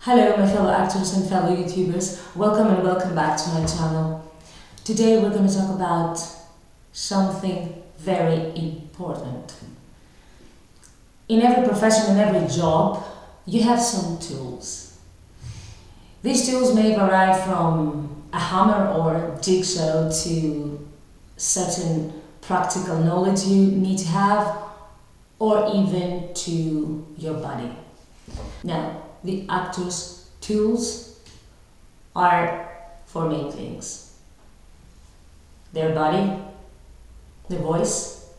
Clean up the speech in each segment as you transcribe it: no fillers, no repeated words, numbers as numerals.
Hello my fellow actors and fellow YouTubers, welcome and welcome back to my channel. Today we're going to talk about something very important. In every profession, in every job, you have some tools. These tools may vary from a hammer or jigsaw to certain practical knowledge you need to have, or even to your body. Now, the actor's tools are four main things: their body, their voice,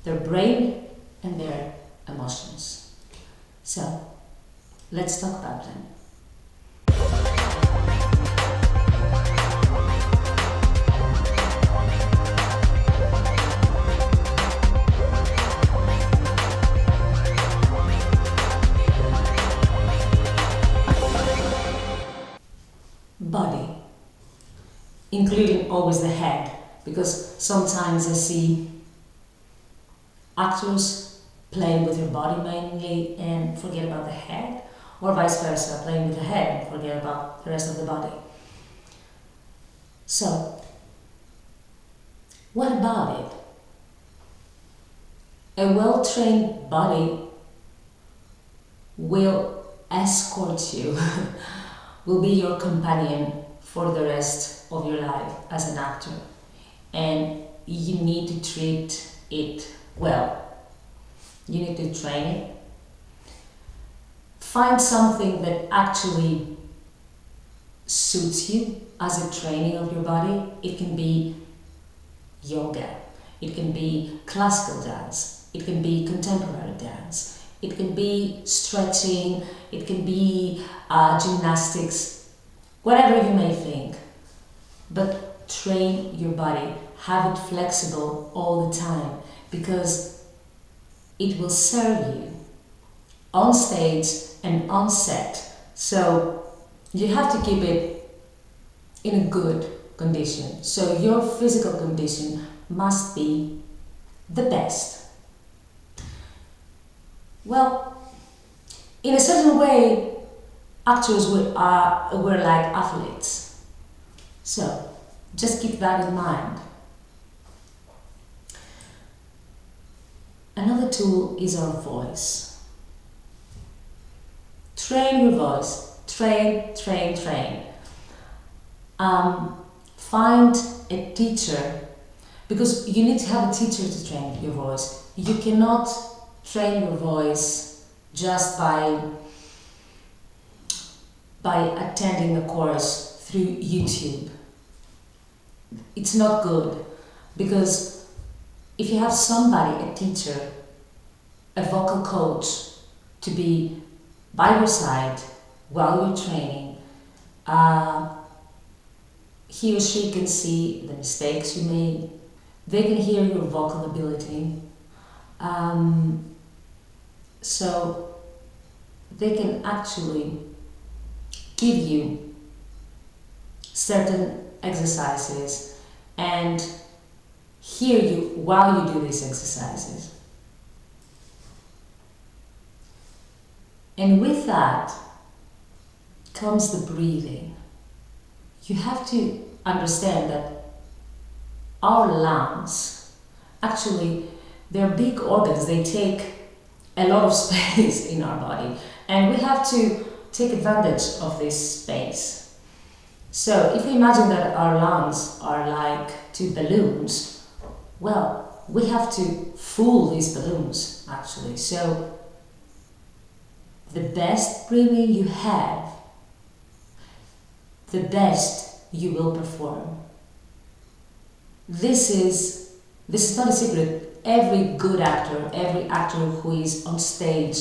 their brain, and their emotions. So, let's talk about them. Body, including always the head, because sometimes I see actors playing with their body mainly and forget about the head, or vice versa, playing with the head and forget about the rest of the body. So, what about it? A well-trained body will escort you, will be your companion for the rest of your life as an actor, and you need to treat it well. You need to train it. Find something that actually suits you as a training of your body. It can be yoga, it can be classical dance, it can be contemporary dance, it can be stretching, it can be gymnastics, whatever you may think. But train your body, have it flexible all the time, because it will serve you on stage and on set. So you have to keep it in a good condition. So your physical condition must be the best. Well, in a certain way, actors were like athletes. So just keep that in mind. Another tool is our voice. Train your voice. Train. Find a teacher, because you need to have a teacher to train your voice. You cannot train your voice just by attending a course through YouTube. It's not good, because if you have somebody, a teacher, a vocal coach, to be by your side while you're training, he or she can see the mistakes you made. They can hear your vocal ability. So they can actually give you certain exercises and hear you while you do these exercises. And with that comes the breathing. You have to understand that our lungs, actually, they're big organs. They take a lot of space in our body, and we have to take advantage of this space. So if you imagine that our lungs are like two balloons, well, we have to fool these balloons, actually. So the best breathing you have, the best you will perform. This is not a secret. Every good actor, every actor who is on stage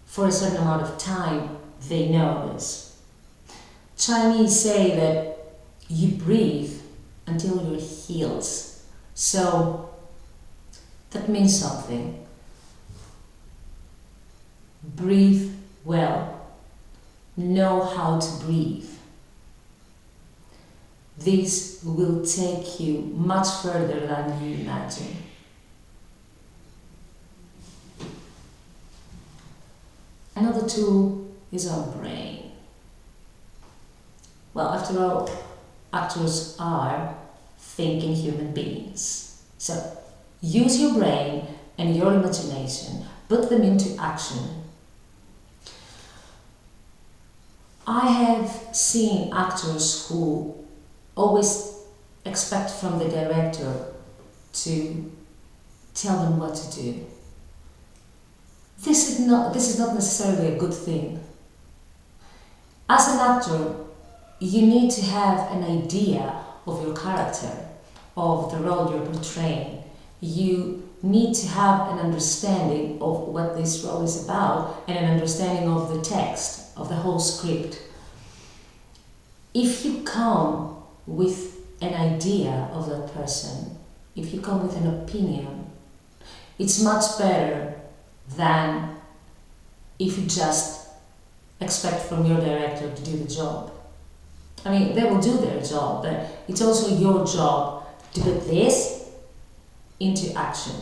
for a certain amount of time, they know this. Chinese say that you breathe until your heels. So that means something. Breathe well. Know how to breathe. This will take you much further than you imagine. Another tool is our brain. Well, after all, actors are thinking human beings. So use your brain and your imagination, put them into action. I have seen actors who always expect from the director to tell them what to do. This is not necessarily a good thing. As an actor, you need to have an idea of your character, of the role you're portraying. You need to have an understanding of what this role is about and an understanding of the text, of the whole script. If you come with an idea of that person, if you come with an opinion, it's much better than if you just expect from your director to do the job. I mean, they will do their job, but it's also your job to put this into action.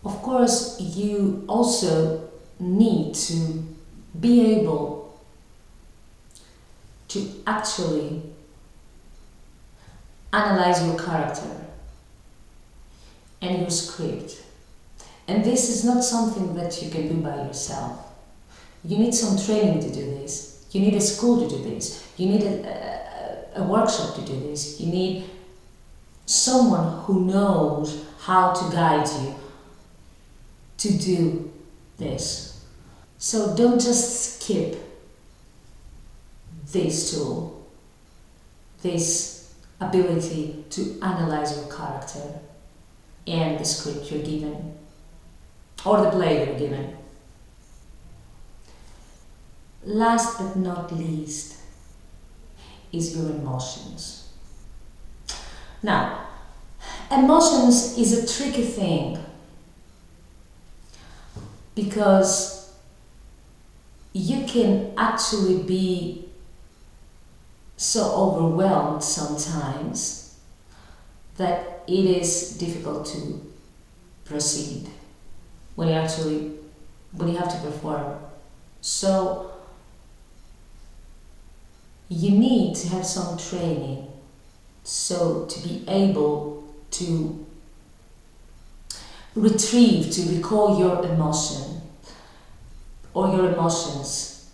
Of course, you also need to be able to actually analyze your character and your script. And this is not something that you can do by yourself. You need some training to do this. You need a school to do this. You need a workshop to do this. You need someone who knows how to guide you to do this. So don't just skip this tool, this ability to analyze your character and the script you're given, or the play you're given. Last but not least is your emotions. Now, emotions is a tricky thing because you can actually be so overwhelmed sometimes that it is difficult to proceed when you have to perform. So you need to have some training so to be able to recall your emotion or your emotions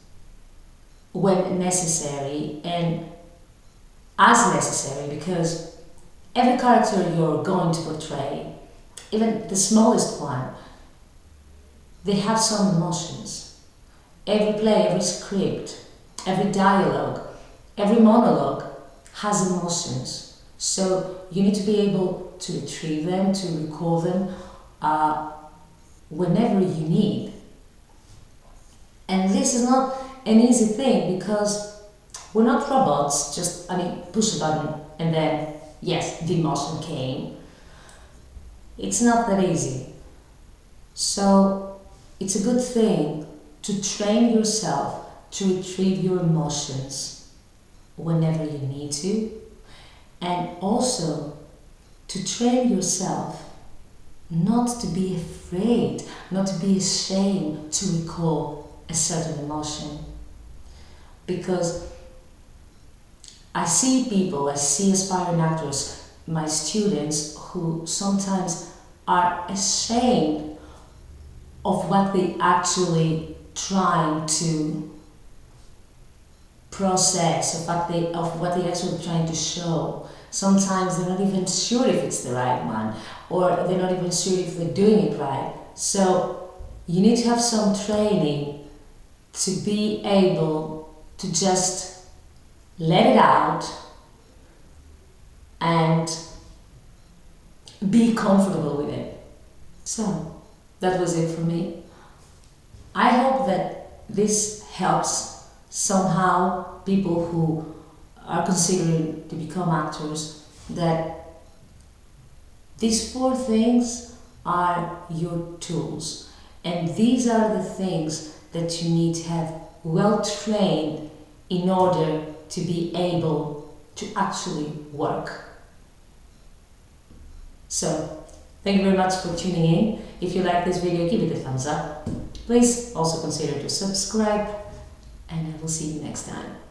when necessary and as necessary, because every character you're going to portray, even the smallest one, they have some emotions. Every play, every script, every dialogue, every monologue has emotions. So you need to be able to retrieve them, to recall them whenever you need. And this is not an easy thing because we're not robots, just, push a button and then, yes, the emotion came. It's not that easy. So it's a good thing to train yourself to retrieve your emotions whenever you need to, and also to train yourself not to be afraid, not to be ashamed to recall a certain emotion. Because I see aspiring actors, my students, who sometimes are ashamed of what they actually trying to process, of what they actually trying to show. Sometimes they're not even sure if it's the right one, or they're not even sure if they're doing it right. So you need to have some training to be able to just let it out and be comfortable with it. So that was it for me. I hope that this helps somehow people who are considering to become actors, that these 4 things are your tools, and these are the things that you need to have well trained in order to be able to actually work. So, thank you very much for tuning in. If you like this video, give it a thumbs up. Please also consider to subscribe we'll see you next time.